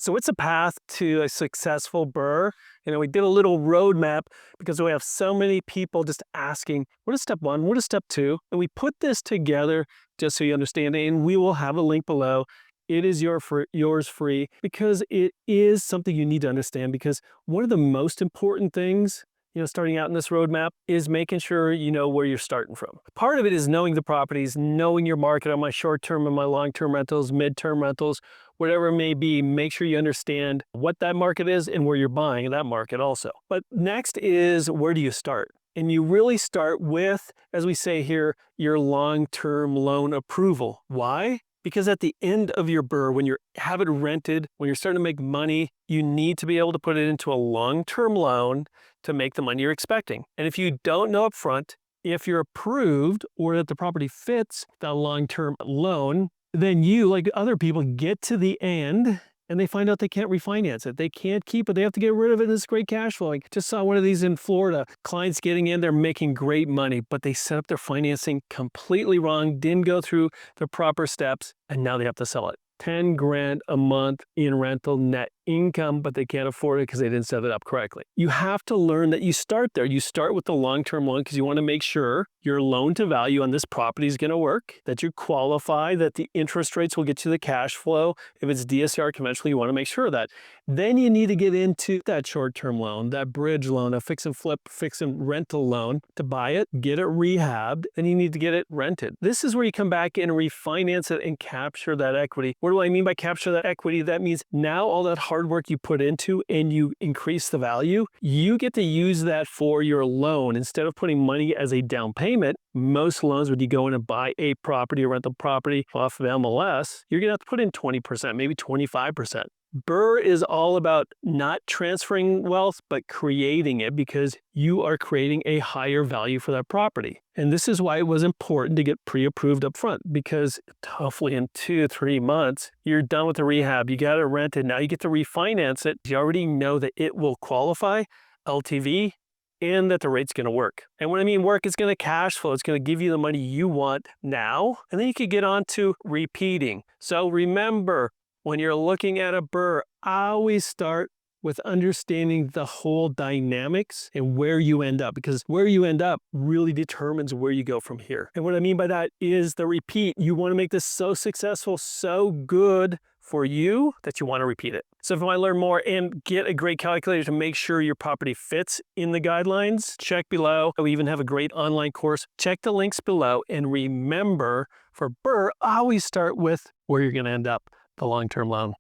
So what's a path to a successful BRRRR? We did a little roadmap because we have so many people just asking, what is step one? What is step two? And we put this together just so you understand it, and we will have a link below. It is yours free because it is something you need to understand, because one of the most important things starting out in this roadmap is making sure you know where you're starting from. Part of it is knowing the properties, knowing your market on my short-term and my long-term rentals, mid-term rentals, whatever it may be. Make sure you understand what that market is and where you're buying in that market also. But next is, where do you start? And you really start with, as we say here, your long-term loan approval. Why? Because at the end of your BRRRR, when you have it rented, when you're starting to make money, you need to be able to put it into a long-term loan to make the money you're expecting. And if you don't know up front, if you're approved or that the property fits that long-term loan, then you, like other people, get to the end and they find out they can't refinance it. They can't keep it. They have to get rid of it. It's great cash flow. I just saw one of these in Florida. Clients getting in, they're making great money, but they set up their financing completely wrong, didn't go through the proper steps, and now they have to sell it. 10 grand a month in rental net income, but they can't afford it because they didn't set it up correctly. You have to learn that you start there. You start with the long-term loan because you want to make sure your loan to value on this property is going to work, that you qualify, that the interest rates will get you the cash flow. If it's DSCR conventional, you want to make sure of that. Then you need to get into that short-term loan, that bridge loan, a fix and flip, fix and rental loan to buy it, get it rehabbed, and you need to get it rented. This is where you come back and refinance it and capture that equity. What do I mean by capture that equity? That means now all that hard work you put into and you increase the value, you get to use that for your loan. Instead of putting money as a down payment, most loans, when you go in and buy a property, a rental property off of MLS, you're gonna have to put in 20%, maybe 25%. BRRRR is all about not transferring wealth, but creating it, because you are creating a higher value for that property. And this is why it was important to get pre-approved up front, because hopefully in 2 to 3 months, you're done with the rehab. You got it rented. Now you get to refinance it. You already know that it will qualify, LTV, and that the rate's going to work. And when I mean work, it's going to cash flow. It's going to give you the money you want now. And then you can get on to repeating. So remember, when you're looking at a BRRRR, always start with understanding the whole dynamics and where you end up, because where you end up really determines where you go from here. And what I mean by that is the repeat. You want to make this so successful, so good for you, that you want to repeat it. So if you want to learn more and get a great calculator to make sure your property fits in the guidelines, check below. We even have a great online course. Check the links below, and remember, for BRRRR, always start with where you're going to end up, the long-term loan.